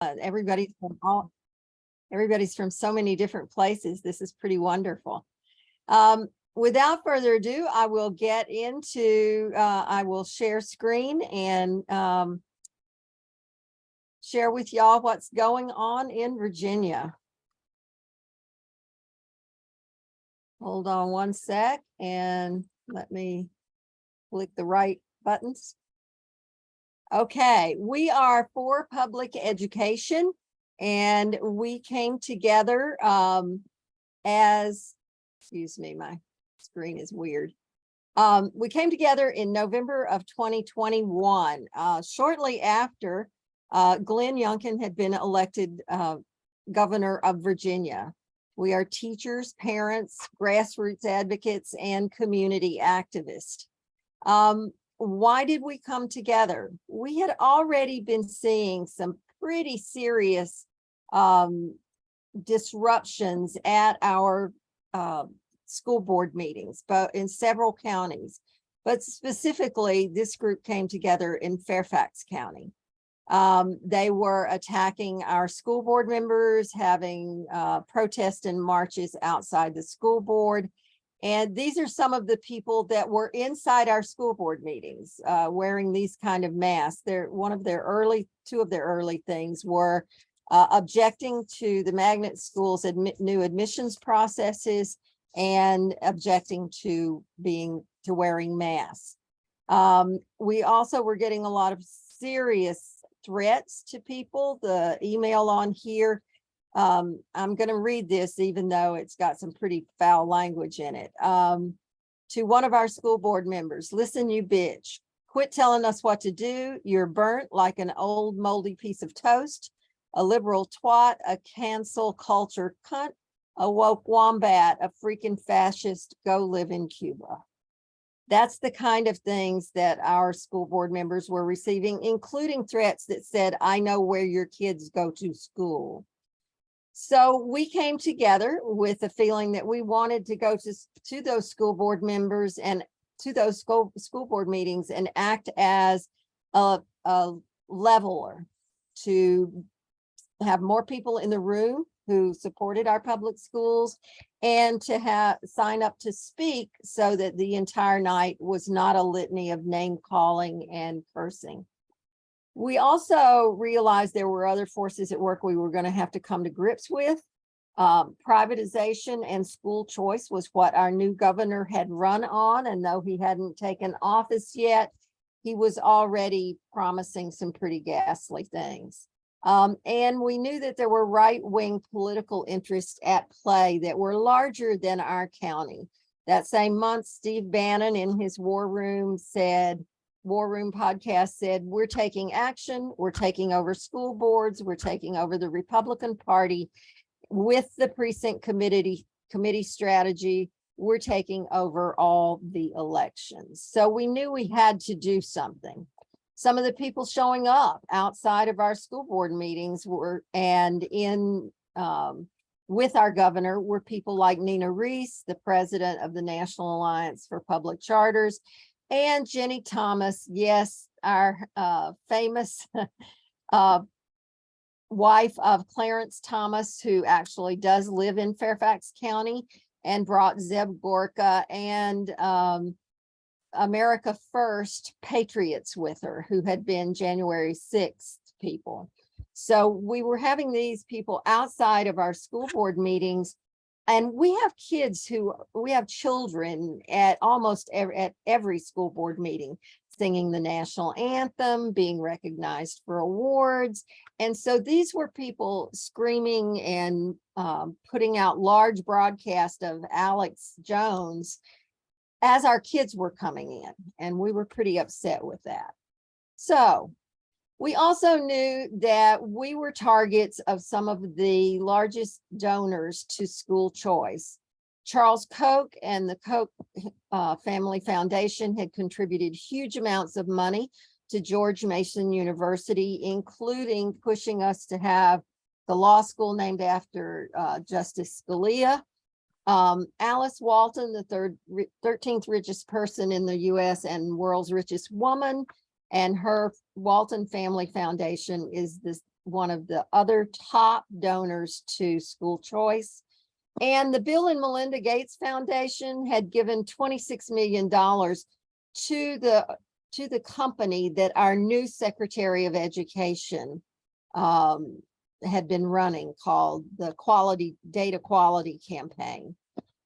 Everybody's from so many different places. This is pretty wonderful. Without further ado, I will get into, I will share screen and share with y'all what's going on in Virginia. Hold on one sec and let me click the right buttons. Okay, we are for public education, and we came together excuse me, my screen is weird. We came together in November of 2021, shortly after Glenn Youngkin had been elected governor of Virginia. We are teachers, parents, grassroots advocates, and community activists. Why did we come together? We had already been seeing some pretty serious disruptions at our school board meetings, but in several counties. But specifically, this group came together in Fairfax County. They were attacking our school board members, having protests and marches outside the school board. And these are some of the people that were inside our school board meetings wearing these kind of masks. Two of their early things were objecting to the magnet schools' new admissions processes and objecting to wearing masks. We also were getting a lot of serious threats to people. The email on here, I'm going to read this even though it's got some pretty foul language in it. To one of our school board members, listen, you bitch, quit telling us what to do. You're burnt like an old moldy piece of toast, a liberal twat, a cancel culture cunt, a woke wombat, a freaking fascist, go live in Cuba. That's the kind of things that our school board members were receiving, including threats that said, I know where your kids go to school. So we came together with a feeling that we wanted to go to those school board members and to those school board meetings and act as a leveler, to have more people in the room who supported our public schools, and to sign up to speak so that the entire night was not a litany of name calling and cursing. We also realized there were other forces at work we were going to have to come to grips with. Privatization and school choice was what our new governor had run on, and though he hadn't taken office yet, he was already promising some pretty ghastly things. And we knew that there were right-wing political interests at play that were larger than our county. That same month, Steve Bannon in his War Room podcast said, we're taking action, we're taking over school boards, we're taking over the Republican Party with the precinct committee strategy, we're taking over all the elections. So we knew we had to do something. Some of the people showing up outside of our school board meetings with our governor were people like Nina Reese, the president of the National Alliance for Public Charters, and Jenny Thomas, yes, our famous wife of Clarence Thomas, who actually does live in Fairfax County, and brought Zeb Gorka and America First patriots with her, who had been January 6th people. So we were having these people outside of our school board meetings, and we have children at almost every school board meeting, singing the national anthem, being recognized for awards. And so these were people screaming and putting out large broadcasts of Alex Jones as our kids were coming in, and we were pretty upset with that. So we also knew that we were targets of some of the largest donors to school choice. Charles Koch and the Koch Family Foundation had contributed huge amounts of money to George Mason University, including pushing us to have the law school named after Justice Scalia. Alice Walton, the 13th richest person in the US and world's richest woman, and her Walton Family Foundation is one of the other top donors to school choice. And the Bill and Melinda Gates Foundation had given $26 million to the company that our new Secretary of Education had been running, called the Data Quality Campaign.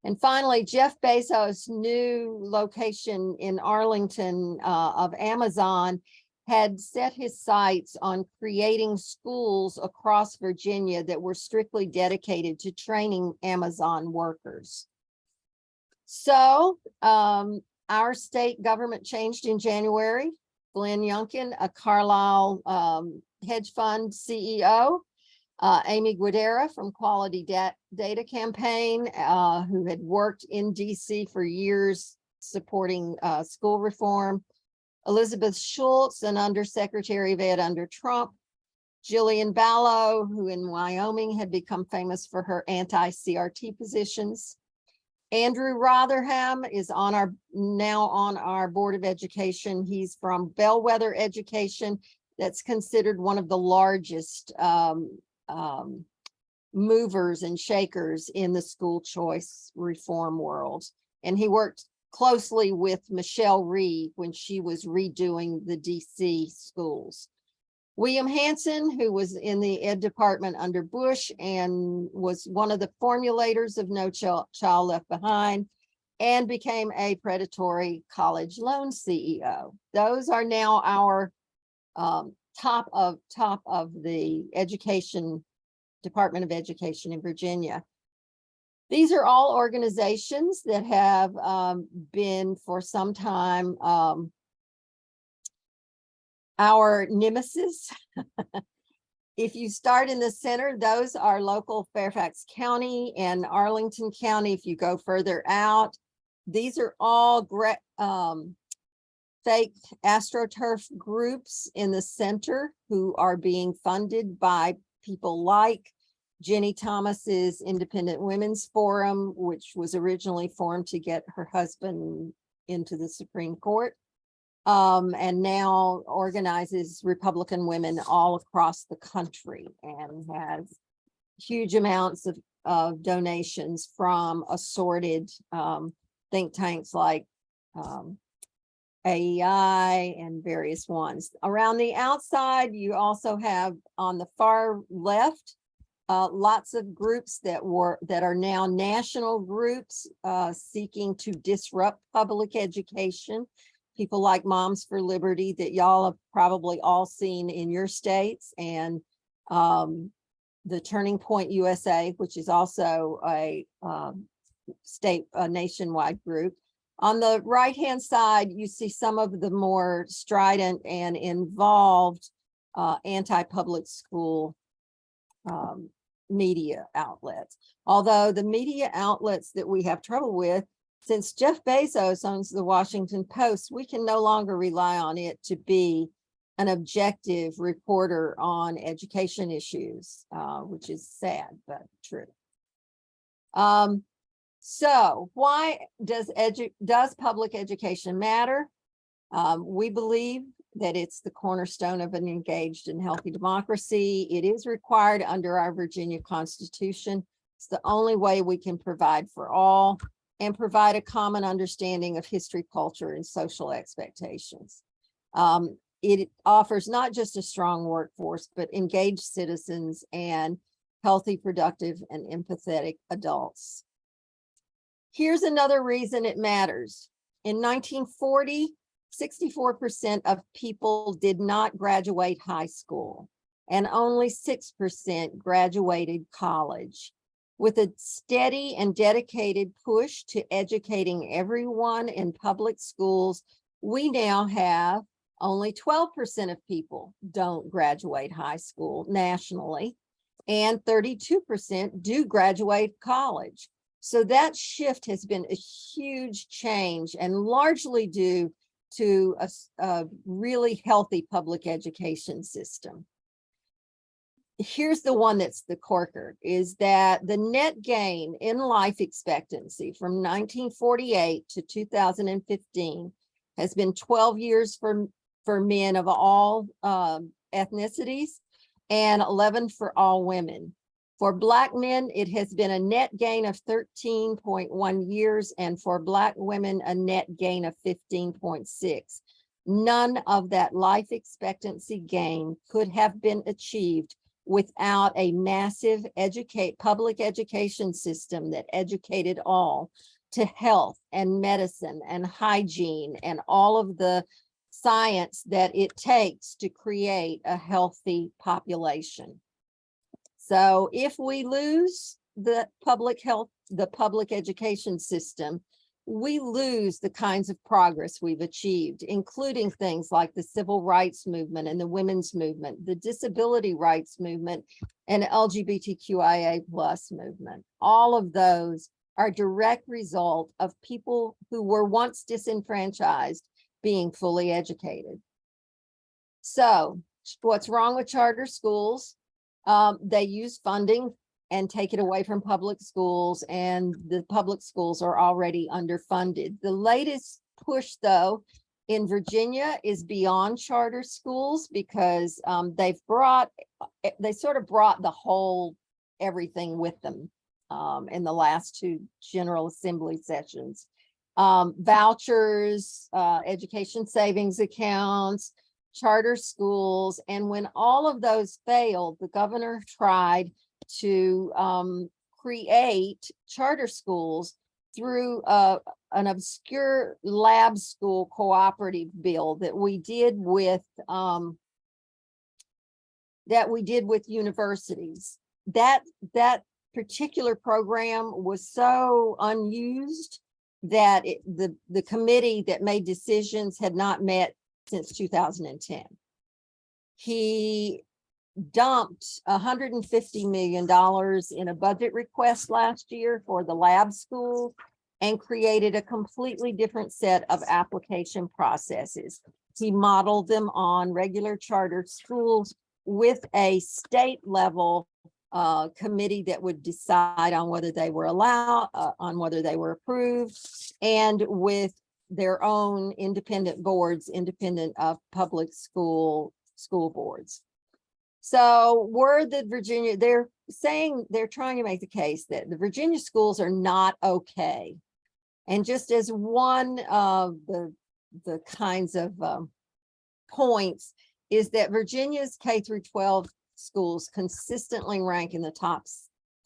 And finally, Jeff Bezos' new location in Arlington of Amazon had set his sights on creating schools across Virginia that were strictly dedicated to training Amazon workers. So our state government changed in January. Glenn Youngkin, a Carlyle hedge fund CEO, Amy Guidera from Quality Data Campaign, who had worked in DC for years supporting school reform, Elizabeth Schultz, an Undersecretary of Ed under Trump, Jillian Ballo, who in Wyoming had become famous for her anti-CRT positions. Andrew Rotherham is now on our Board of Education. He's from Bellwether Education. That's considered one of the largest movers and shakers in the school choice reform world. And he worked closely with Michelle Reed when she was redoing the DC schools. William Hanson, who was in the Ed department under Bush and was one of the formulators of No Child Left Behind, and became a predatory college loan CEO. Those are now our top of the education, Department of Education in Virginia. These are all organizations that have been for some time our nemesis. If you start in the center, those are local Fairfax County and Arlington County. If you go further out, these are all fake AstroTurf groups in the center who are being funded by people like Jenny Thomas's Independent Women's Forum, which was originally formed to get her husband into the Supreme Court, and now organizes Republican women all across the country and has huge amounts of donations from assorted think tanks like AEI and various ones. Around the outside, you also have on the far left lots of groups that are now national groups seeking to disrupt public education. People like Moms for Liberty that y'all have probably all seen in your states, and the Turning Point USA, which is also a nationwide group. On the right-hand side, you see some of the more strident and involved anti-public school media outlets. Although the media outlets that we have trouble with, since Jeff Bezos owns the Washington Post, we can no longer rely on it to be an objective reporter on education issues, which is sad, but true. So why does public education matter? We believe that it's the cornerstone of an engaged and healthy democracy. It is required under our Virginia Constitution. It's the only way we can provide for all and provide a common understanding of history, culture, and social expectations. It offers not just a strong workforce, but engaged citizens and healthy, productive, and empathetic adults. Here's another reason it matters. In 1940, 64% of people did not graduate high school, and only 6% graduated college. With a steady and dedicated push to educating everyone in public schools, we now have only 12% of people don't graduate high school nationally, and 32% do graduate college. So that shift has been a huge change and largely due to a really healthy public education system. Here's the one that's the corker, is that the net gain in life expectancy from 1948 to 2015 has been 12 years for men of all ethnicities and 11 for all women. For Black men, it has been a net gain of 13.1 years, and for Black women, a net gain of 15.6. None of that life expectancy gain could have been achieved without a massive public education system that educated all to health and medicine and hygiene and all of the science that it takes to create a healthy population. So if we lose the public education system, we lose the kinds of progress we've achieved, including things like the civil rights movement and the women's movement, the disability rights movement, and LGBTQIA+ movement. All of those are direct result of people who were once disenfranchised being fully educated. So what's wrong with charter schools? They use funding and take it away from public schools, and the public schools are already underfunded. The latest push, though, in Virginia is beyond charter schools, because they sort of brought the whole everything with them in the last two General Assembly sessions. Vouchers, education savings accounts, charter schools. And when all of those failed, the governor tried to create charter schools through an obscure lab school cooperative bill that we did with universities. That particular program was so unused that the committee that made decisions had not met since 2010. He dumped $150 million in a budget request last year for the lab school and created a completely different set of application processes. He modeled them on regular charter schools with a state level committee that would decide on whether they were allowed, on whether they were approved, and with their own independent boards, independent of public school boards. So they're saying, they're trying to make the case that the Virginia schools are not okay. And just as one of the kinds of points is that Virginia's K-12 schools consistently rank in the top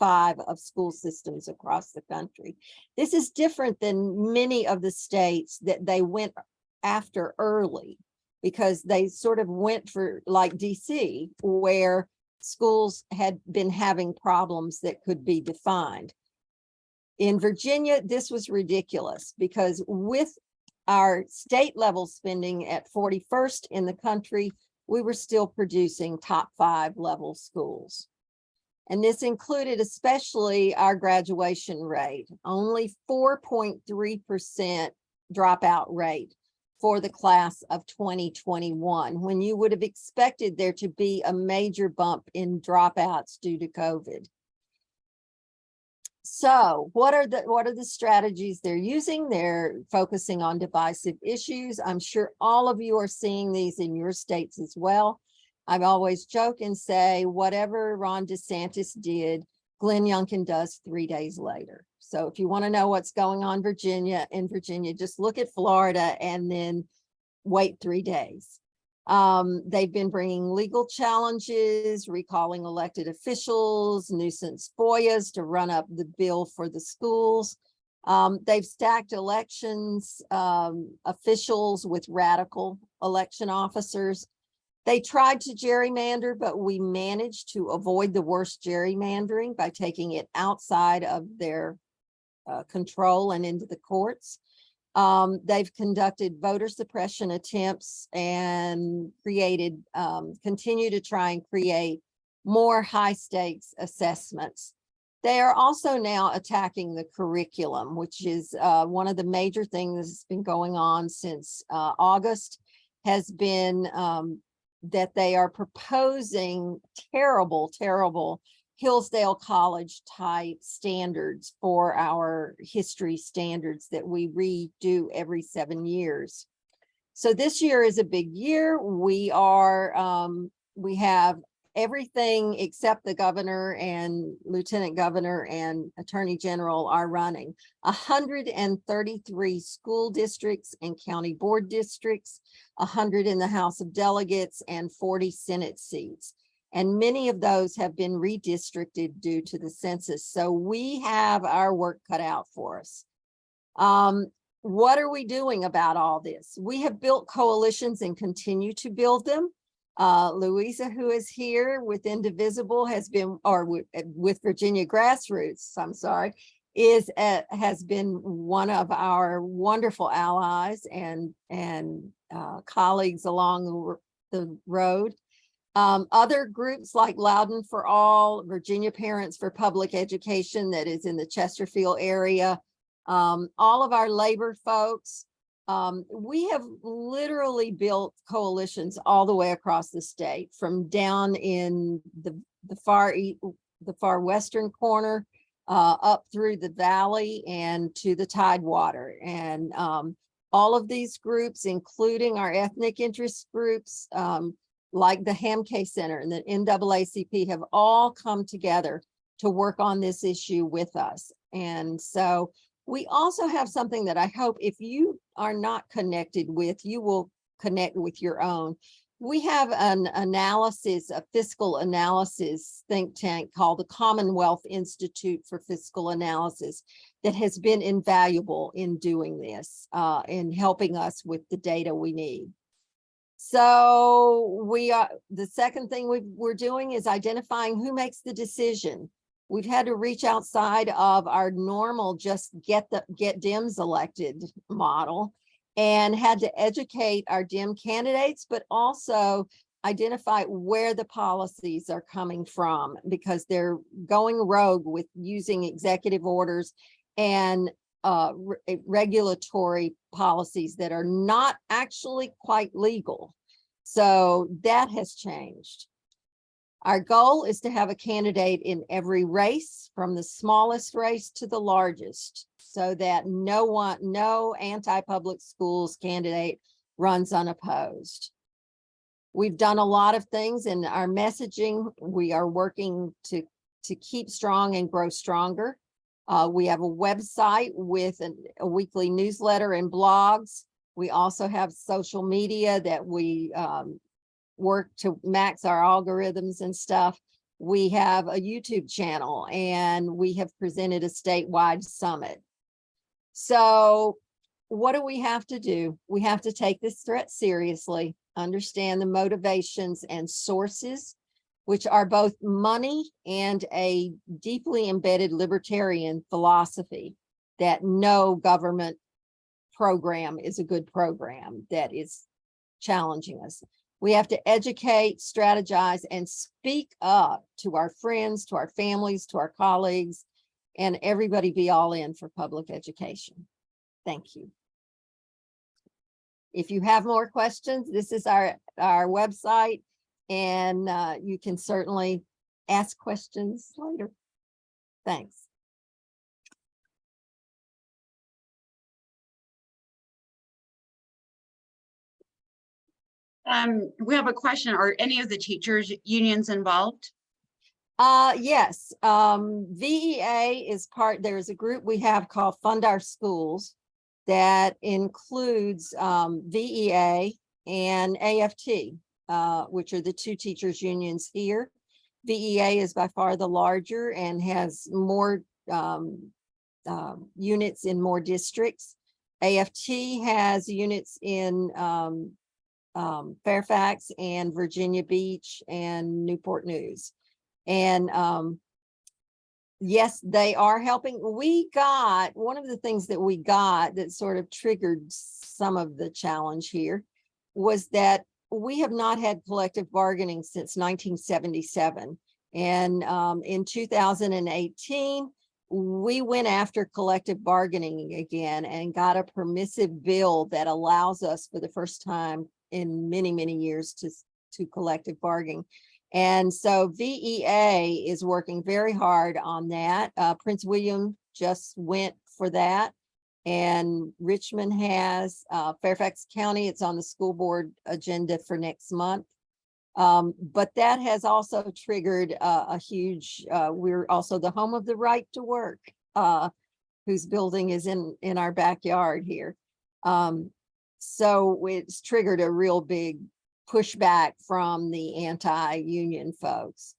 5 of school systems across the country. This is different than many of the states that they went after early, because they sort of went for, like DC, where schools had been having problems that could be defined. In Virginia, this was ridiculous, because with our state level spending at 41st in the country, we were still producing top 5 level schools. And this included especially our graduation rate, only 4.3% dropout rate for the class of 2021, when you would have expected there to be a major bump in dropouts due to COVID. So what are the strategies they're using? They're focusing on divisive issues. I'm sure all of you are seeing these in your states as well. I've always joke and say, whatever Ron DeSantis did, Glenn Youngkin does 3 days later. So if you want to know what's going on in Virginia, just look at Florida and then wait 3 days. They've been bringing legal challenges, recalling elected officials, nuisance FOIAs to run up the bill for the schools. They've stacked elections officials with radical election officers. They tried to gerrymander, but we managed to avoid the worst gerrymandering by taking it outside of their control and into the courts. They've conducted voter suppression attempts and continue to try and create more high stakes assessments. They are also now attacking the curriculum, which is one of the major things that's been going on since August, has been that they are proposing terrible Hillsdale College type standards for our history standards that we redo every 7 years. So this year is a big year. We have everything except the governor and lieutenant governor and attorney general are running. 133 school districts and county board districts, 100 in the House of Delegates, and 40 Senate seats. And many of those have been redistricted due to the census. So we have our work cut out for us. What are we doing about all this? We have built coalitions and continue to build them. Louisa, who is here with Indivisible, has been, or with Virginia Grassroots, I'm sorry, has been one of our wonderful allies and colleagues along the road. Other groups like Loudon for All, Virginia Parents for Public Education, that is in the Chesterfield area, all of our labor folks. We have literally built coalitions all the way across the state, from down in the far western corner, up through the valley and to the Tidewater. And all of these groups, including our ethnic interest groups, like the Hamke Center and the NAACP, have all come together to work on this issue with us. And so we also have something that I hope, if you are not connected with, you will connect with your own. We have an analysis, a fiscal analysis think tank called the Commonwealth Institute for Fiscal Analysis, that has been invaluable in doing this, in helping us with the data we need. So the second thing we're doing is identifying who makes the decision. We've had to reach outside of our normal just get Dems elected model, and had to educate our Dem candidates, but also identify where the policies are coming from, because they're going rogue with using executive orders and regulatory policies that are not actually quite legal. So that has changed. Our goal is to have a candidate in every race, from the smallest race to the largest, so that no anti-public schools candidate runs unopposed. We've done a lot of things in our messaging. We are working to keep strong and grow stronger. We have a website with a weekly newsletter and blogs. We also have social media that we work to max our algorithms and stuff. We have a YouTube channel, and we have presented a statewide summit. So what do we have to do? We have to take this threat seriously, understand the motivations and sources, which are both money and a deeply embedded libertarian philosophy that no government program is a good program that is challenging us. We have to educate, strategize, and speak up to our friends, to our families, to our colleagues, and everybody be all in for public education. Thank you. If you have more questions, this is our website, and you can certainly ask questions later. Thanks. We have a question. Are any of the teachers unions involved? Yes. VEA is there's a group we have called Fund Our Schools that includes VEA and AFT, which are the two teachers unions here. VEA is by far the larger and has more units in more districts. AFT has units in Fairfax and Virginia Beach and Newport News. And yes, they are helping. We got one of the things that we got that sort of triggered some of the challenge here was that we have not had collective bargaining since 1977. And in 2018, we went after collective bargaining again and got a permissive bill that allows us for the first time in many, many years to collective bargaining. And so VEA is working very hard on that. Prince William just went for that, and Richmond has Fairfax County. It's on the school board agenda for next month. But that has also triggered a huge, we're also the home of the Right to Work, whose building is in our backyard here. So it's triggered a real big pushback from the anti-union folks.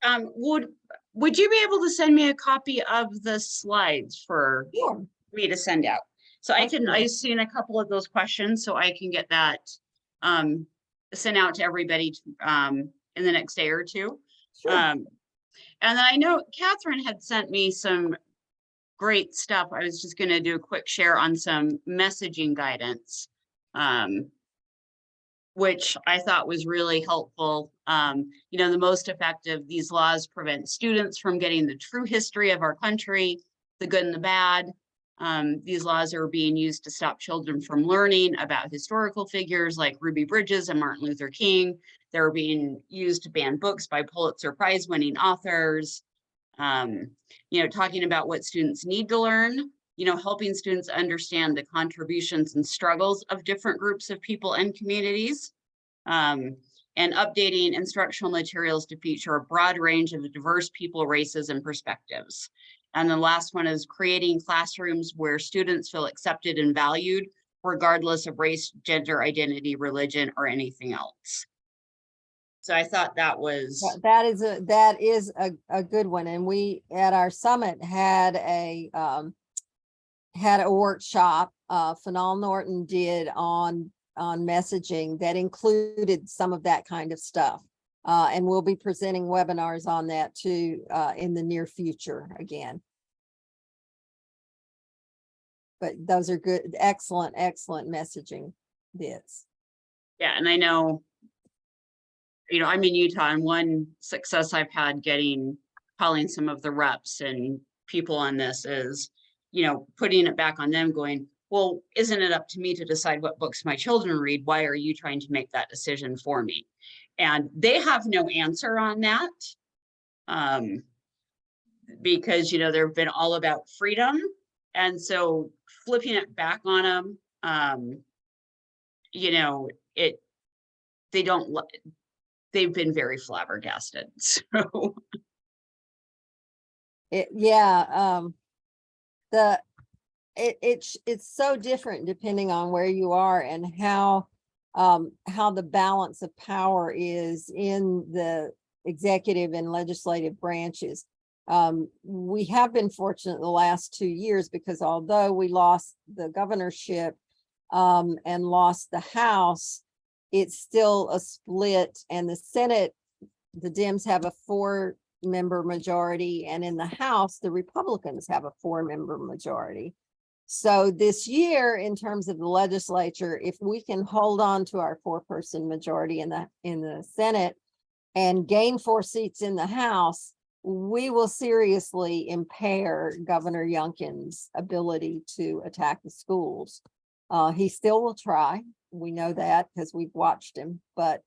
Would you be able to send me a copy of the slides for Sure. me to send out? So Oh, sure. I've seen a couple of those questions, so I can get that sent out to everybody in the next day or two. Sure. And then I know Catherine had sent me some great stuff. I was just going to do a quick share on some messaging guidance, which I thought was really helpful. You know, the most effective, these laws prevent students from getting the true history of our country, the good and the bad. These laws are being used to stop children from learning about historical figures like Ruby Bridges and Martin Luther King. They're being used to ban books by Pulitzer Prize winning authors. You know, talking about what students need to learn, you know, helping students understand the contributions and struggles of different groups of people and communities, and updating instructional materials to feature a broad range of diverse people, races, and perspectives. And the last one is creating classrooms where students feel accepted and valued, regardless of race, gender, identity, religion, or anything else. So I thought that was That is a good one. And we at our summit had a workshop Fanal Norton did on messaging that included some of that kind of stuff. And we'll be presenting webinars on that too in the near future again. But those are good, excellent messaging bits. yeah, and I know, you know, I'm in Utah, and one success I've had calling some of the reps and people on this is, you know, putting it back on them going, well, isn't it up to me to decide what books my children read? Why are you trying to make that decision for me? And they have no answer on that. Because, you know, they've been all about freedom. And so flipping it back on them, you know, they've been very flabbergasted. So it's so different depending on where you are and how the balance of power is in the executive and legislative branches. We have been fortunate the last 2 years because although we lost the governorship and lost the House, it's still a split, and the Senate, the Dems have a 4-member majority, and in the House, the Republicans have a 4-member majority. So this year, in terms of the legislature, if we can hold on to our 4-person majority in the Senate and gain 4 seats in the House, we will seriously impair Governor Youngkin's ability to attack the schools. He still will try. We know that because we've watched him, but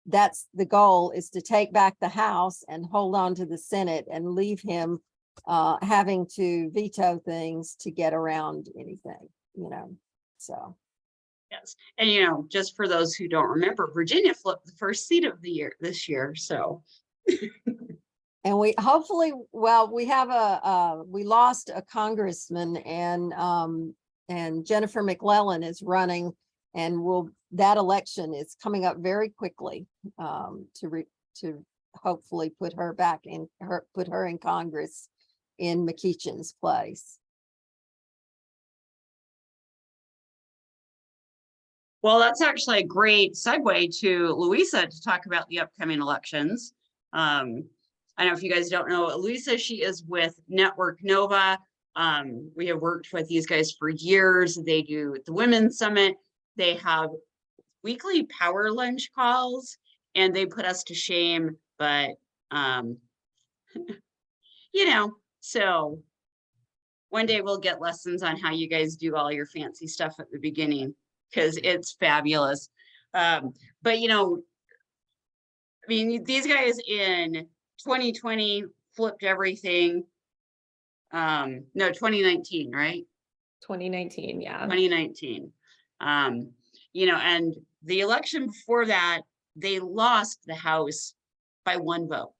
that's the goal, is to take back the House and hold on to the Senate and leave him having to veto things to get around anything, you know, so. yes. And, you know, just for those who don't remember, Virginia flipped the first seat of the year this year. So. And we hopefully, well, we have we lost a congressman, and Jennifer McClellan is running, and that election is coming up very quickly to hopefully put her in Congress in McEachin's place. Well, that's actually a great segue to Louisa to talk about the upcoming elections. I don't know if you guys don't know Louisa, she is with Network Nova. We have worked with these guys for years. They do the Women's Summit. They have weekly power lunch calls, and they put us to shame, but you know, so one day we'll get lessons on how you guys do all your fancy stuff at the beginning, because it's fabulous. But you know, I mean, these guys in 2020 flipped everything. No, 2019, right? 2019, yeah. 2019. You know, and The election before that, they lost the House by 1 vote.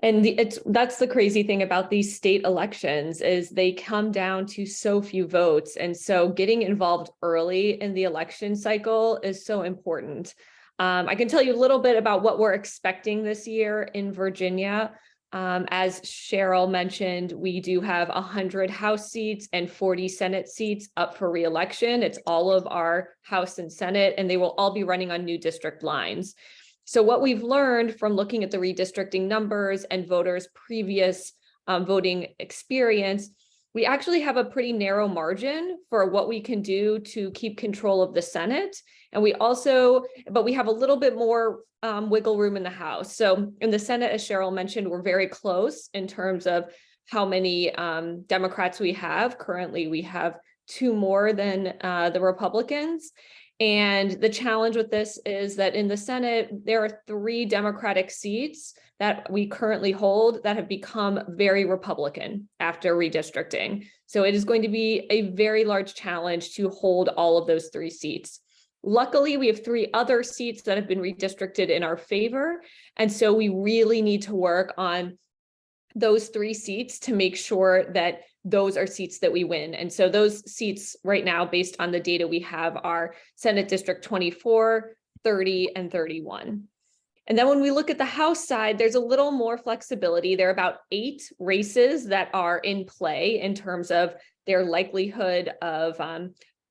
And that's the crazy thing about these state elections is they come down to so few votes. And so getting involved early in the election cycle is so important. I can tell you a little bit about what we're expecting this year in Virginia. As Cheryl mentioned, we do have 100 House seats and 40 Senate seats up for re-election. It's all of our House and Senate, and they will all be running on new district lines. So what we've learned from looking at the redistricting numbers and voters' previous voting experience, we actually have a pretty narrow margin for what we can do to keep control of the Senate. And we have a little bit more wiggle room in the House. So in the Senate, as Cheryl mentioned, we're very close in terms of how many Democrats we have. Currently, we have 2 more than the Republicans. And the challenge with this is that in the Senate, there are 3 Democratic seats that we currently hold that have become very Republican after redistricting. So it is going to be a very large challenge to hold all of those 3 seats. Luckily, we have 3 other seats that have been redistricted in our favor. And so we really need to work on those 3 seats to make sure that those are seats that we win. And so those seats right now, based on the data we have, are Senate District 24, 30, and 31. And then when we look at the House side, there's a little more flexibility. There are about 8 races that are in play in terms of their likelihood of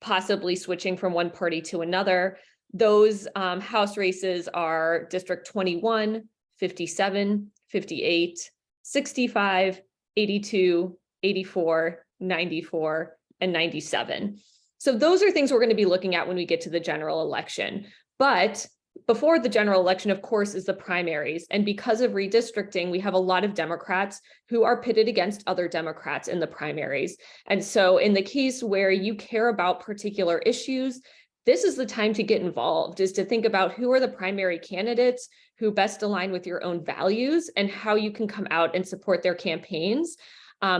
possibly switching from one party to another. Those House races are District 21, 57, 58, 65, 82, 84, 94, and 97. So those are things we're going to be looking at when we get to the general election. But before the general election, of course, is the primaries. And because of redistricting, we have a lot of Democrats who are pitted against other Democrats in the primaries. And so in the case where you care about particular issues, this is the time to get involved, is to think about who are the primary candidates who best align with your own values and how you can come out and support their campaigns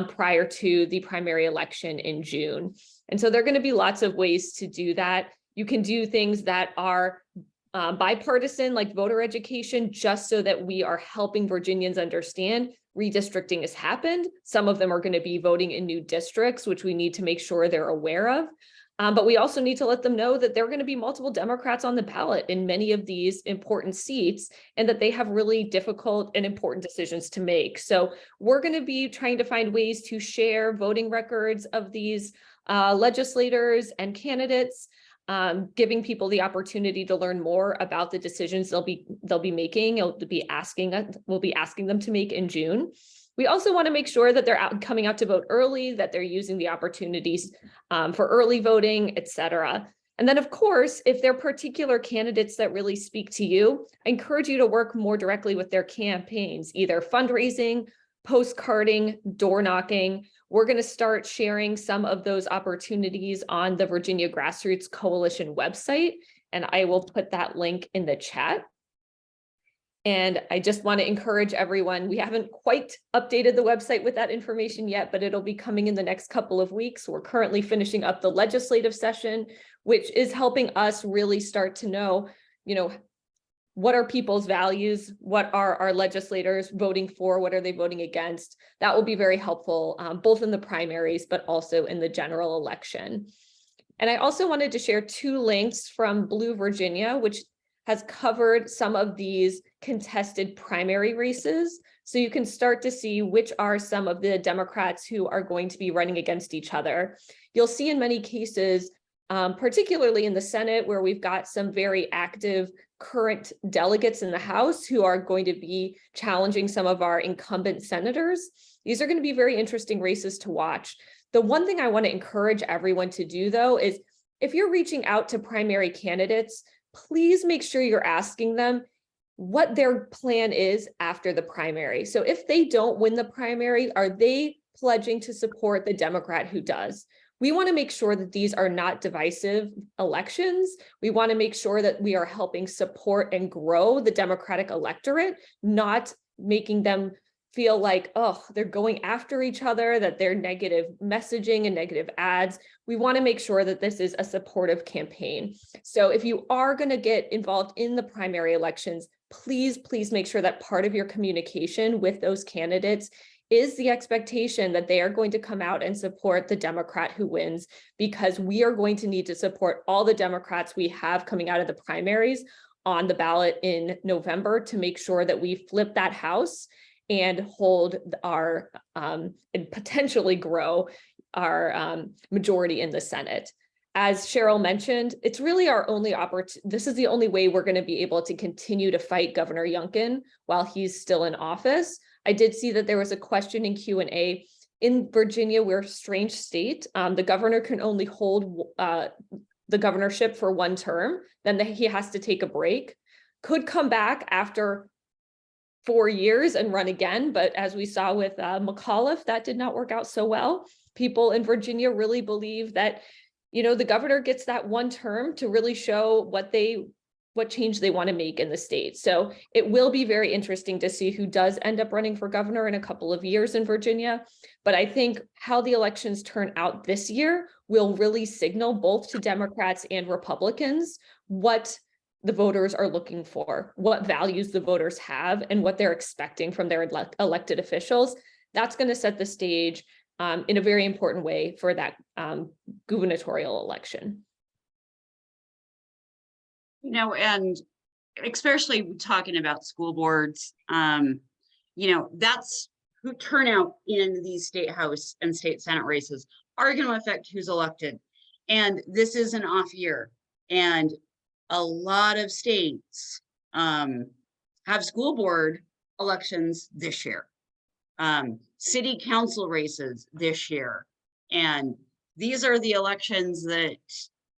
prior to the primary election in June. And so there are going to be lots of ways to do that. You can do things that are bipartisan, like voter education, just so that we are helping Virginians understand redistricting has happened. Some of them are going to be voting in new districts, which we need to make sure they're aware of. But we also need to let them know that there are going to be multiple Democrats on the ballot in many of these important seats and that they have really difficult and important decisions to make. So we're going to be trying to find ways to share voting records of these legislators and candidates, giving people the opportunity to learn more about the decisions they'll be making. We'll be asking them to make in June. We also want to make sure that they're coming out to vote early, that they're using the opportunities for early voting, et cetera. And then, of course, if there are particular candidates that really speak to you, I encourage you to work more directly with their campaigns, either fundraising, postcarding, door knocking. We're going to start sharing some of those opportunities on the Virginia Grassroots Coalition website, and I will put that link in the chat. And I just want to encourage everyone, we haven't quite updated the website with that information yet, but it'll be coming in the next couple of weeks. We're currently finishing up the legislative session, which is helping us really start to know, what are people's values? What are our legislators voting for? What are they voting against? That will be very helpful, both in the primaries, but also in the general election. And I also wanted to share 2 links from Blue Virginia, which has covered some of these contested primary races. So you can start to see which are some of the Democrats who are going to be running against each other. You'll see in many cases, particularly in the Senate, where we've got some very active current delegates in the House who are going to be challenging some of our incumbent senators. These are going to be very interesting races to watch. The one thing I want to encourage everyone to do, though, is if you're reaching out to primary candidates, please make sure you're asking them what their plan is after the primary. So if they don't win the primary, are they pledging to support the Democrat who does? We want to make sure that these are not divisive elections. We want to make sure that we are helping support and grow the Democratic electorate, not making them feel like, oh, they're going after each other, that they're negative messaging and negative ads. We want to make sure that this is a supportive campaign. So if you are going to get involved in the primary elections, please make sure that part of your communication with those candidates is the expectation that they are going to come out and support the Democrat who wins, because we are going to need to support all the Democrats we have coming out of the primaries on the ballot in November to make sure that we flip that House and hold our and potentially grow our majority in the Senate. As Cheryl mentioned, it's really our only opportunity. This is the only way we're going to be able to continue to fight Governor Youngkin while he's still in office. I did see that there was a question in Q&A. In Virginia, we're a strange state. The governor can only hold the governorship for one term, then he has to take a break, could come back after 4 years and run again. But as we saw with McAuliffe, that did not work out so well. People in Virginia really believe that, you know, the governor gets that one term to really show what change they want to make in the state. So it will be very interesting to see who does end up running for governor in a couple of years in Virginia. But I think how the elections turn out this year will really signal both to Democrats and Republicans what the voters are looking for, what values the voters have, and what they're expecting from their elected officials. That's going to set the stage in a very important way for that gubernatorial election. You know, and especially talking about school boards, you know, that's who turnout in these state house and state senate races are going to affect who's elected. And this is an off year. And a lot of states have school board elections this year, city council races this year. And these are the elections that,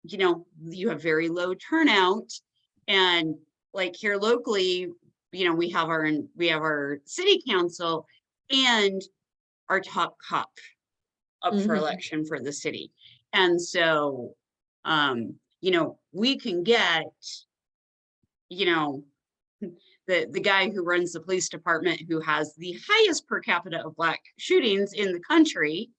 you know, you have very low turnout. And like here locally, you know, we have our city council and our top cop up for election for the city. And so, you know, we can get, you know, the guy who runs the police department, who has the highest per capita of Black shootings in the country,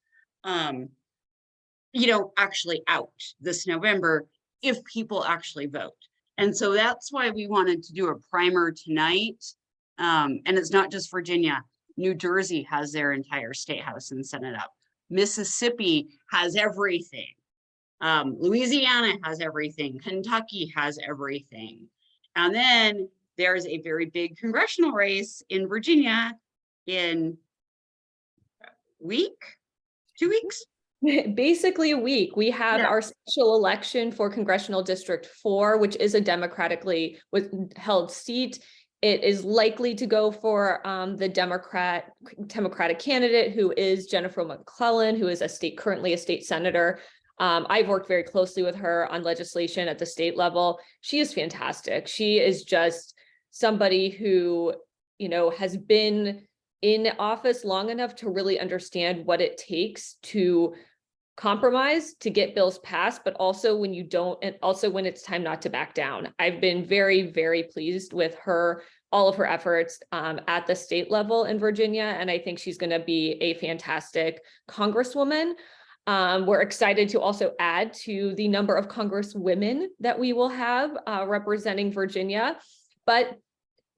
you know, actually out this November if people actually vote. And so that's why we wanted to do a primer tonight. And it's not just Virginia. New Jersey has their entire state house and Senate up. Mississippi has everything. Louisiana has everything. Kentucky has everything. And then there's a very big congressional race in Virginia in a week, 2 weeks. Basically a week. We have our special election for Congressional District 4, which is a democratically held seat. It is likely to go for the Democratic candidate, who is Jennifer McClellan, who is currently a state senator. I've worked very closely with her on legislation at the state level. She is fantastic. She is just somebody who, you know, has been in office long enough to really understand what it takes to compromise to get bills passed, but also when you don't, and also when it's time not to back down. I've been very, very pleased with all of her efforts at the state level in Virginia, and I think she's going to be a fantastic congresswoman. We're excited to also add to the number of congresswomen that we will have representing Virginia. But,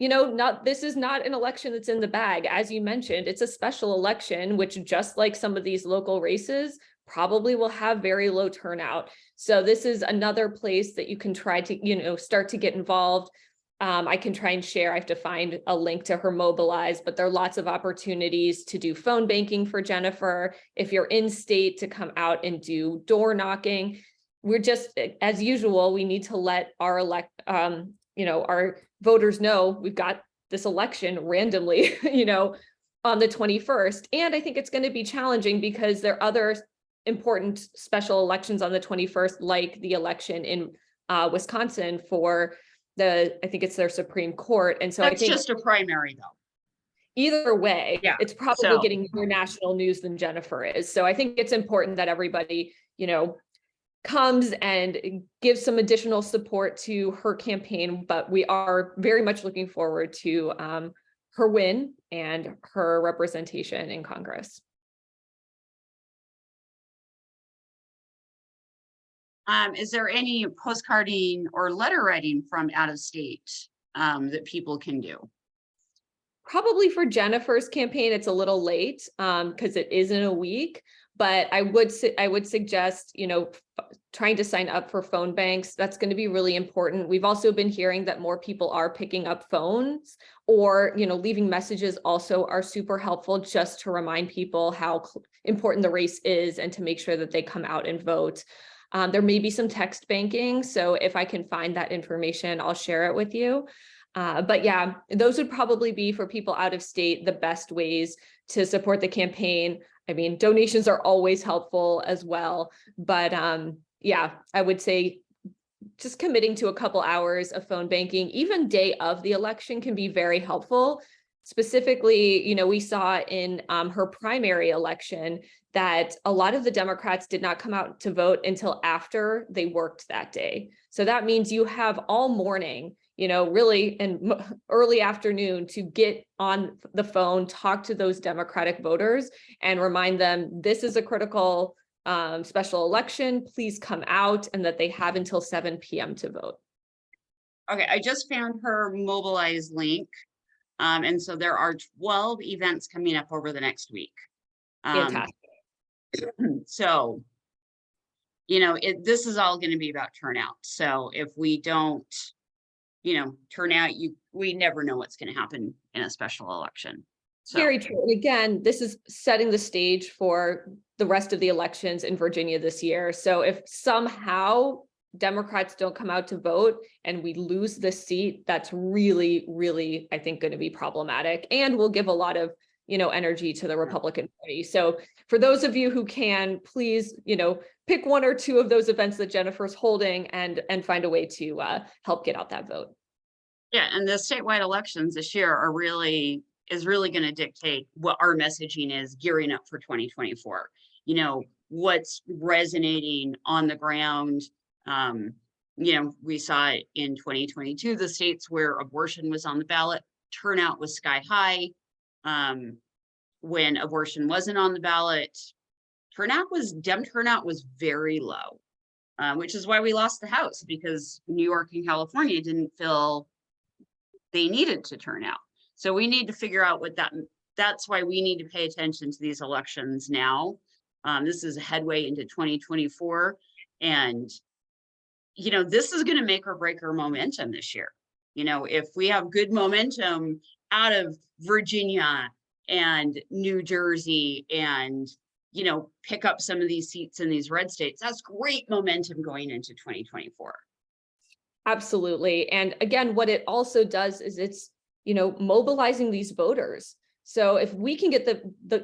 you know, this is not an election that's in the bag. As you mentioned, it's a special election, which, just like some of these local races, probably will have very low turnout. So this is another place that you can try to, you know, start to get involved. I can try and share. I have to find a link to her Mobilize, but there are lots of opportunities to do phone banking for Jennifer. If you're in state, to come out and do door knocking. We're just, as usual, we need to let our our voters know we've got this election randomly, you know, on the 21st. And I think it's going to be challenging because there are other important special elections on the 21st, like the election in Wisconsin for I think it's their Supreme Court. And so That's I think just a primary though. Either way, yeah, it's probably getting more national news than Jennifer is. So I think it's important that everybody, you know, comes and gives some additional support to her campaign, but we are very much looking forward to her win and her representation in Congress. Is there any postcarding or letter writing from out of state that people can do? Probably for Jennifer's campaign, it's a little late because it is in a week, but I would suggest, trying to sign up for phone banks. That's going to be really important. We've also been hearing that more people are picking up phones, or, leaving messages also are super helpful, just to remind people how important the race is and to make sure that they come out and vote. There may be some text banking, so if I can find that information, I'll share it with you. But yeah, those would probably be, for people out of state, the best ways to support the campaign. I mean, donations are always helpful as well, but yeah, I would say just committing to a couple hours of phone banking, even day of the election, can be very helpful. Specifically, we saw in her primary election that a lot of the Democrats did not come out to vote until after they worked that day. So that means you have all morning, really, and early afternoon to get on the phone, talk to those Democratic voters and remind them this is a critical special election, please come out, and that they have until 7 p.m. to vote. Okay, I just found her Mobilize link. And so there are 12 events coming up over the next week. Fantastic. So, this is all going to be about turnout. So if we don't, turn out, we never know what's going to happen in a special election. So. Very true. And again, this is setting the stage for the rest of the elections in Virginia this year. So if somehow Democrats don't come out to vote and we lose this seat, that's really, really, I think, going to be problematic, and will give a lot of, energy to the Republican Party. So for those of you who can, please, pick one or two of those events that Jennifer's holding and find a way to help get out that vote. Yeah, and the statewide elections this year is really going to dictate what our messaging is gearing up for 2024. What's resonating on the ground. We saw it in 2022, the states where abortion was on the ballot, turnout was sky high. When abortion wasn't on the ballot, Dem turnout was very low, which is why we lost the House, because New York and California didn't feel they needed to turn out. So we need to figure out that's why we need to pay attention to these elections now. This is a headway into 2024. And, this is going to make or break our momentum this year. If we have good momentum out of Virginia and New Jersey and, pick up some of these seats in these red states, that's great momentum going into 2024. Absolutely. And again, what it also does is it's, mobilizing these voters. So if we can get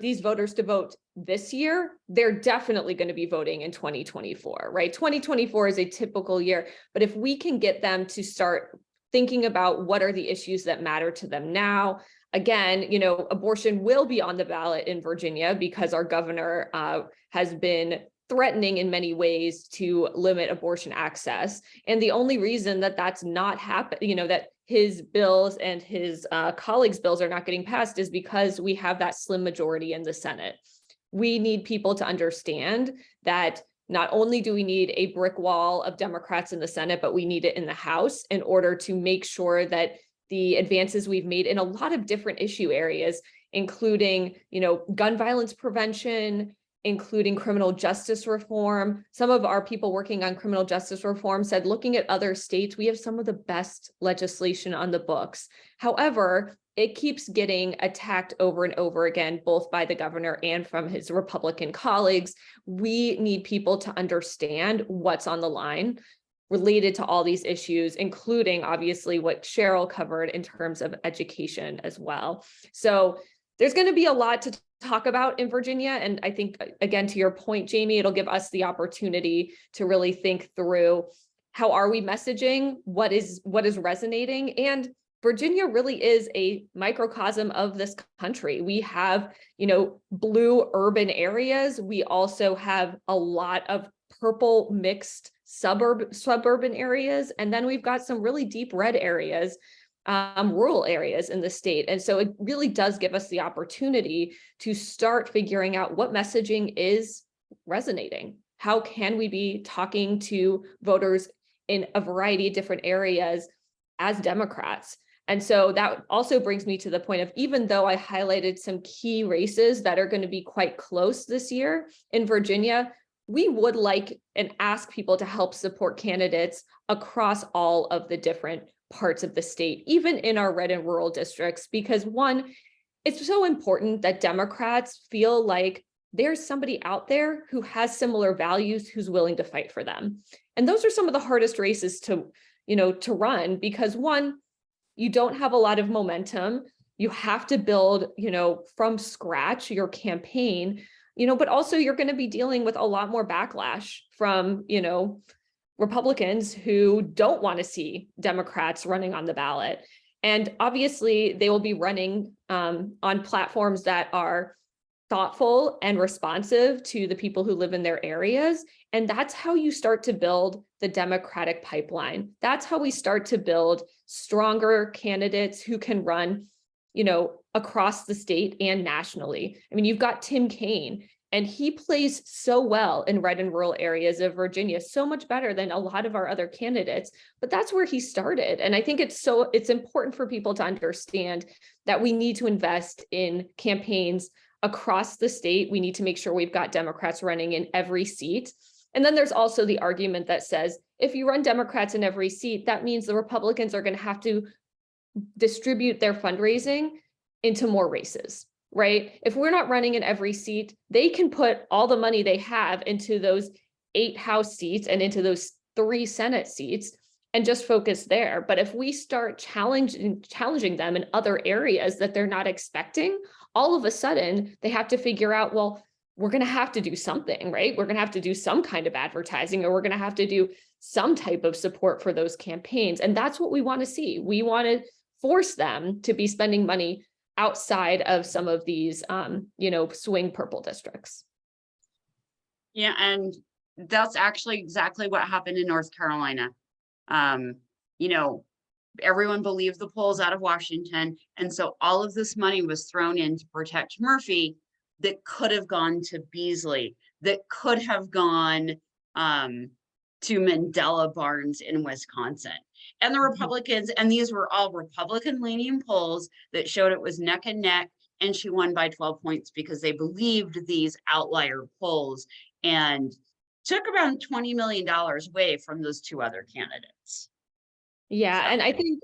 these voters to vote this year, they're definitely going to be voting in 2024, right? 2024 is a typical year, but if we can get them to start thinking about what are the issues that matter to them now. Again, abortion will be on the ballot in Virginia because our governor has been threatening in many ways to limit abortion access. And the only reason that that's not happening, that his bills and his colleagues' bills are not getting passed, is because we have that slim majority in the Senate. We need people to understand that not only do we need a brick wall of Democrats in the Senate, but we need it in the House in order to make sure that the advances we've made in a lot of different issue areas, including, gun violence prevention, including criminal justice reform. Some of our people working on criminal justice reform said, looking at other states, we have some of the best legislation on the books. However, it keeps getting attacked over and over again, both by the governor and from his Republican colleagues. We need people to understand what's on the line related to all these issues, including obviously what Cheryl covered in terms of education as well. So there's going to be a lot to talk about in Virginia. And I think, again, to your point, Jamie, it'll give us the opportunity to really think through, how are we messaging? What is resonating? And Virginia really is a microcosm of this country. We have, blue urban areas. We also have a lot of purple mixed suburban areas. And then we've got some really deep red areas. rural areas in the state. And so it really does give us the opportunity to start figuring out what messaging is resonating. How can we be talking to voters in a variety of different areas as Democrats? And so that also brings me to the point of, even though I highlighted some key races that are going to be quite close this year in Virginia, we would like and ask people to help support candidates across all of the different parts of the state, even in our red and rural districts, because one, it's so important that Democrats feel like there's somebody out there who has similar values, who's willing to fight for them. And those are some of the hardest races to run, because one, you don't have a lot of momentum. You have to build, from scratch your campaign, but also you're going to be dealing with a lot more backlash from, Republicans who don't want to see Democrats running on the ballot. And obviously they will be running on platforms that are thoughtful and responsive to the people who live in their areas. And that's how you start to build the Democratic pipeline. That's how we start to build stronger candidates who can run, across the state and nationally. I mean, you've got Tim Kaine, and he plays so well in red and rural areas of Virginia, so much better than a lot of our other candidates, but that's where he started. And I think it's important for people to understand that we need to invest in campaigns across the state. We need to make sure we've got Democrats running in every seat. And then there's also the argument that says, if you run Democrats in every seat, that means the Republicans are going to have to distribute their fundraising into more races, right? If we're not running in every seat, they can put all the money they have into those 8 House seats and into those 3 Senate seats and just focus there. But if we start challenging them in other areas that they're not expecting, all of a sudden they have to figure out, well, we're going to have to do something, right? We're going to have to do some kind of advertising, or we're going to have to do some type of support for those campaigns. And that's what we want to see. We want to force them to be spending money outside of some of these, swing purple districts. Yeah, and that's actually exactly what happened in North Carolina. Everyone believed the polls out of Washington. And so all of this money was thrown in to protect Murphy that could have gone to Beasley, that could have gone to Mandela Barnes in Wisconsin. And the Republicans, and these were all Republican leaning polls that showed it was neck and neck, and she won by 12 points because they believed these outlier polls and took around $20 million away from those 2 other candidates. Yeah. And I think,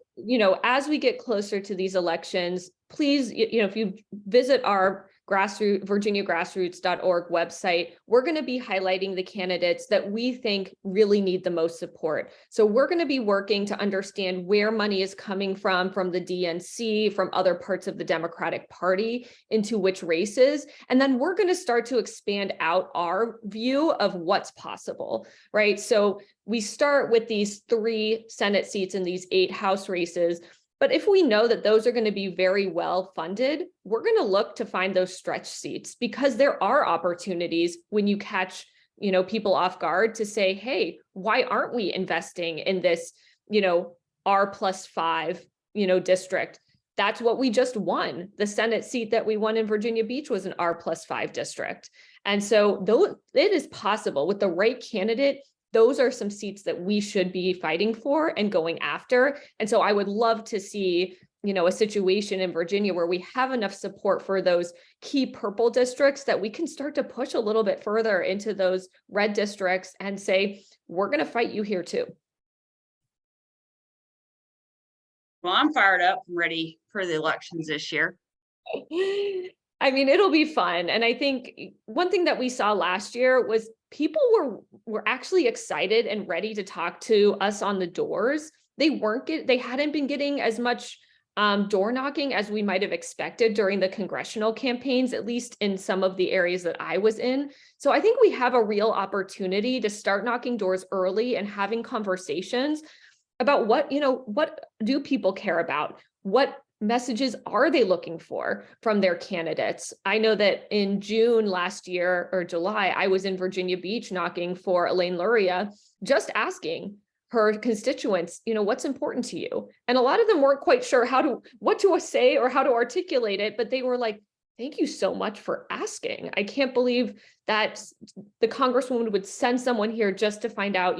as we get closer to these elections, please, if you visit our virginiagrassroots.org website, we're going to be highlighting the candidates that we think really need the most support. So we're going to be working to understand where money is coming from the DNC, from other parts of the Democratic Party, into which races. And then we're going to start to expand out our view of what's possible, right? So we start with these 3 Senate seats and these 8 House races. But if we know that those are going to be very well funded, we're going to look to find those stretch seats, because there are opportunities when you catch, people off guard to say, hey, why aren't we investing in this, R+5, district? That's what we just won. The Senate seat that we won in Virginia Beach was an R+5 district. And so though it is possible with the right candidate, those are some seats that we should be fighting for and going after. And so I would love to see, a situation in Virginia where we have enough support for those key purple districts that we can start to push a little bit further into those red districts and say, we're going to fight you here too. Well, I'm fired up and ready for the elections this year. I mean, it'll be fun. And I think one thing that we saw last year was people were actually excited and ready to talk to us on the doors. They hadn't been getting as much door knocking as we might have expected during the congressional campaigns, at least in some of the areas that I was in. So I think we have a real opportunity to start knocking doors early and having conversations about what do people care about? What messages are they looking for from their candidates? I know that in June last year or July, I was in Virginia Beach knocking for Elaine Luria, just asking, her constituents, what's important to you? And a lot of them weren't quite sure what to say or how to articulate it, but they were like, thank you so much for asking. I can't believe that the Congresswoman would send someone here just to find out,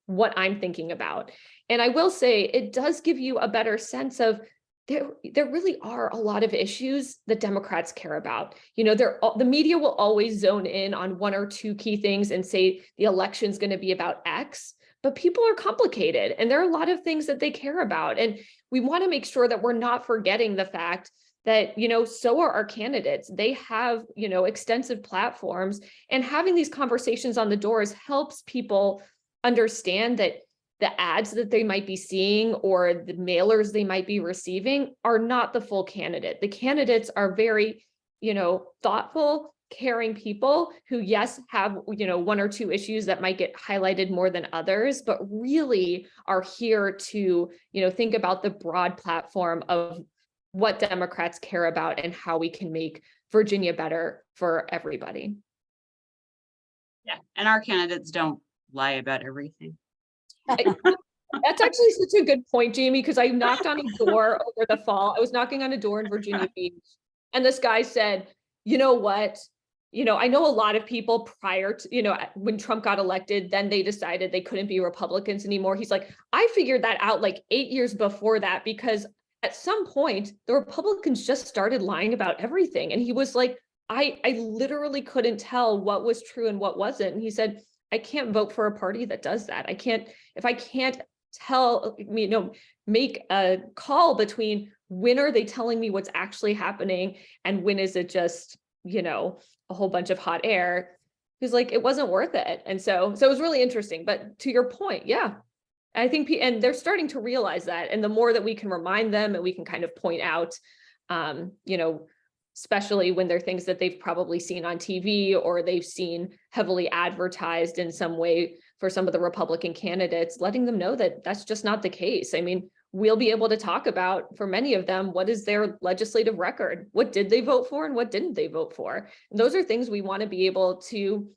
what I'm thinking about. And I will say it does give you a better sense of there really are a lot of issues that Democrats care about. The media will always zone in on one or two key things and say the election's going to be about X, but people are complicated and there are a lot of things that they care about. And we want to make sure that we're not forgetting the fact that, so are our candidates. They have, extensive platforms, and having these conversations on the doors helps people understand that the ads that they might be seeing or the mailers they might be receiving are not the full candidate. The candidates are very, thoughtful, caring people who, yes, have, one or two issues that might get highlighted more than others, but really are here to, think about the broad platform of what Democrats care about and how we can make Virginia better for everybody. Yeah, and our candidates don't lie about everything. That's actually such a good point, Jamie, because I knocked on a door over the fall. I was knocking on a door in Virginia Beach, and this guy said, you know what? I know a lot of people prior to, when Trump got elected, then they decided they couldn't be Republicans anymore. He's like, I figured that out like 8 years before that, because at some point, the Republicans just started lying about everything. And he was like, I literally couldn't tell what was true and what wasn't. And he said, I can't vote for a party that does that. If I can't tell, make a call between when are they telling me what's actually happening and when is it just, a whole bunch of hot air. He's like, it wasn't worth it. And so it was really interesting. But to your point, yeah, I think, and they're starting to realize that. And the more that we can remind them and we can kind of point out, especially when they're things that they've probably seen on TV or they've seen heavily advertised in some way for some of the Republican candidates, letting them know that that's just not the case. I mean, we'll be able to talk about, for many of them, what is their legislative record? What did they vote for and what didn't they vote for? And those are things we want to be able to,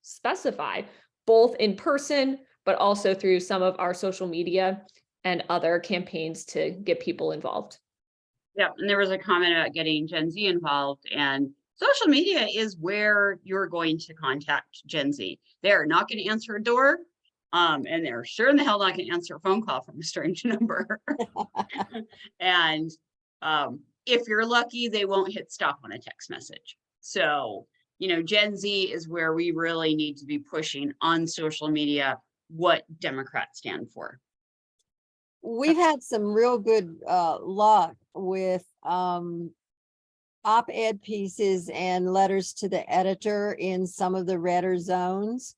specify both in person, but also through some of our social media and other campaigns to get people involved. Yeah, and there was a comment about getting Gen Z involved, and social media is where you're going to contact Gen Z. They're not going to answer a door, and they're sure in the hell not going to answer a phone call from a strange number. And if you're lucky, they won't hit stop on a text message. So, Gen Z is where we really need to be pushing on social media what Democrats stand for. We've had some real good luck with op-ed pieces and letters to the editor in some of the redder zones,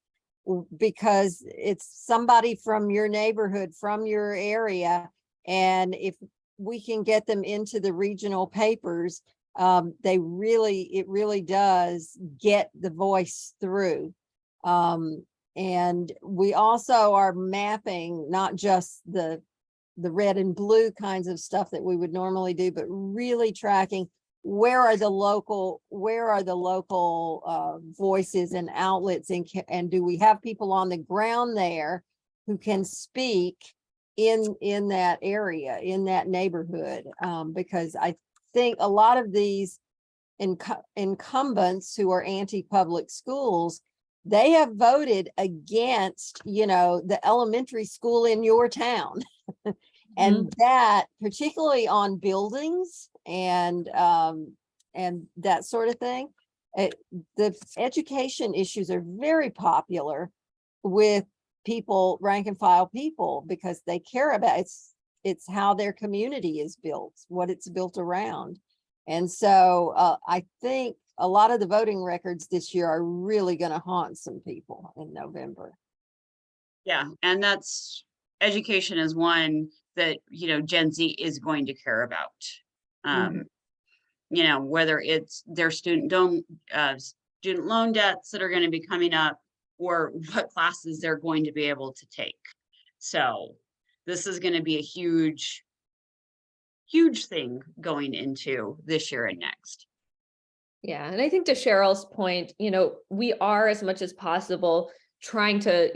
because it's somebody from your neighborhood, from your area. And if we can get them into the regional papers, it really does get the voice through. And we also are mapping not just the red and blue kinds of stuff that we would normally do, but really tracking where are the local voices and outlets, and do we have people on the ground there who can speak in that area, in that neighborhood? Because I think a lot of these incumbents who are anti-public schools, they have voted against, the elementary school in your town. And that, particularly on buildings and that sort of thing, the education issues are very popular with people, rank and file people, because they care about it's how their community is built, what it's built around. And so I think a lot of the voting records this year are really going to haunt some people in November. Yeah, and education is one that, Gen Z is going to care about. Whether it's their student loan debts that are going to be coming up, or what classes they're going to be able to take. So this is going to be a huge thing going into this year and next. Yeah, and I think to Cheryl's point, we are, as much as possible, trying to,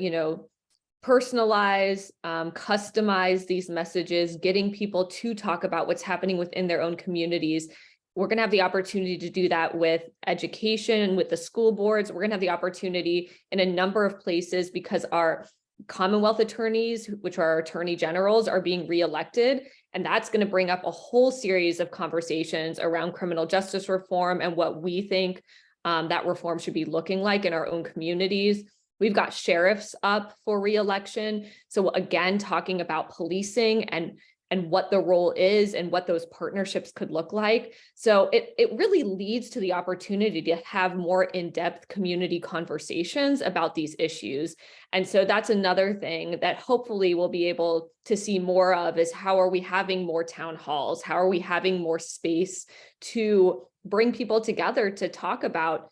personalize, customize these messages, getting people to talk about what's happening within their own communities. We're going to have the opportunity to do that with education, with the school boards. We're going to have the opportunity in a number of places because our Commonwealth attorneys, which are our attorney generals, are being reelected. And that's going to bring up a whole series of conversations around criminal justice reform and what we think that reform should be looking like in our own communities. We've got sheriffs up for reelection. So again, talking about policing and what the role is and what those partnerships could look like. So it really leads to the opportunity to have more in-depth community conversations about these issues. And so that's another thing that hopefully we'll be able to see more of is how are we having more town halls? How are we having more space to bring people together to talk about,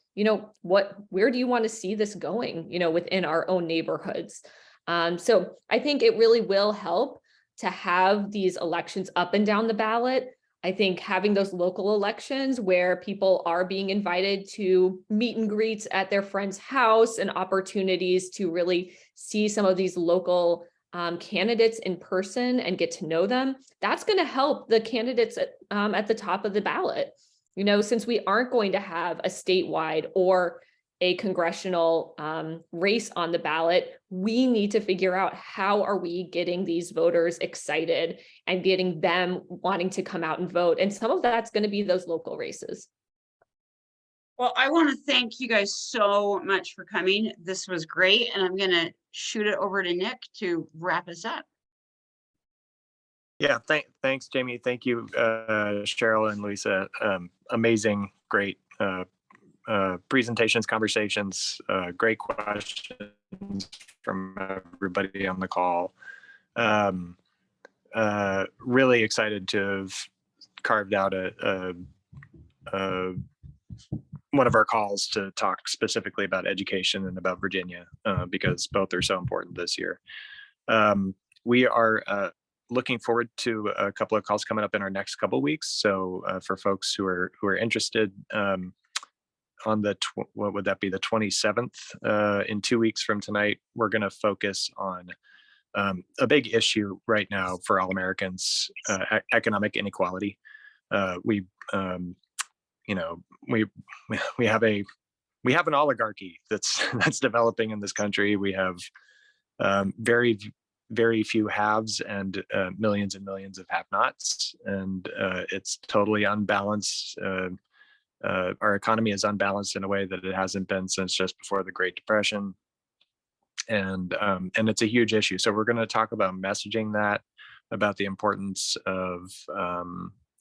where do you want to see this going, within our own neighborhoods? So I think it really will help to have these elections up and down the ballot. I think having those local elections where people are being invited to meet and greets at their friend's house and opportunities to really see some of these local candidates in person and get to know them, that's going to help the candidates at the top of the ballot. Since we aren't going to have a statewide or a congressional race on the ballot, we need to figure out how are we getting these voters excited and getting them wanting to come out and vote. And some of that's going to be those local races. Well, I want to thank you guys so much for coming. This was great. And I'm going to shoot it over to Nick to wrap us up. Yeah, thanks, Jamie. Thank you, Cheryl and Louisa. Amazing, great presentations, conversations, great questions from everybody on the call. Really excited to have carved out one of our calls to talk specifically about education and about Virginia, because both are so important this year. We are looking forward to a couple of calls coming up in our next couple of weeks. So for folks who are interested, on the what would that be, the 27th, in 2 weeks from tonight, we're going to focus on a big issue right now for all Americans, economic inequality. We have an oligarchy that's developing in this country. We have very few haves and millions and millions of have-nots, and it's totally unbalanced. Our economy is unbalanced in a way that it hasn't been since just before the Great Depression, and it's a huge issue. So we're going to talk about messaging that, about the importance of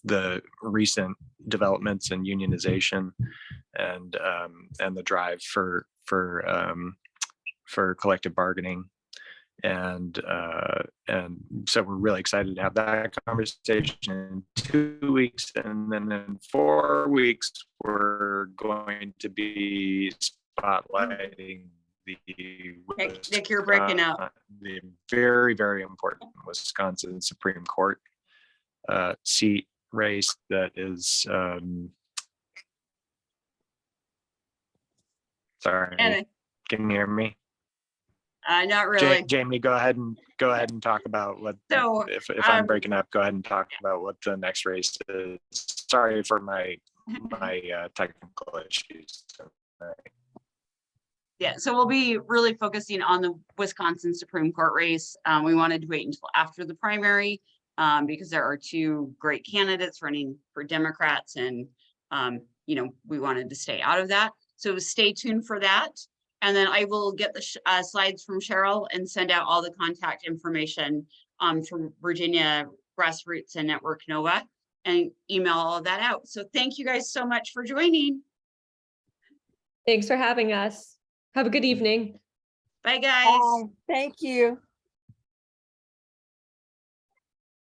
the recent developments in unionization and the drive for collective bargaining. And so we're really excited to have that conversation in 2 weeks. And then in 4 weeks, we're going to be spotlighting the Nick, you're breaking out. The very, very important Wisconsin Supreme Court seat race that is, sorry, Anna. Can you hear me? Not really. Jamie, go ahead and talk about what. So, if I'm breaking up, go ahead and talk about what the next race is. Sorry for my technical issues tonight. Yeah, so we'll be really focusing on the Wisconsin Supreme Court race. We wanted to wait until after the primary because there are 2 great candidates running for Democrats, and we wanted to stay out of that. So stay tuned for that. And then I will get the slides from Cheryl and send out all the contact information from Virginia Grassroots and Network Nova and email all of that out. So thank you guys so much for joining. Thanks for having us. Have a good evening. Bye, guys. Bye. Thank you.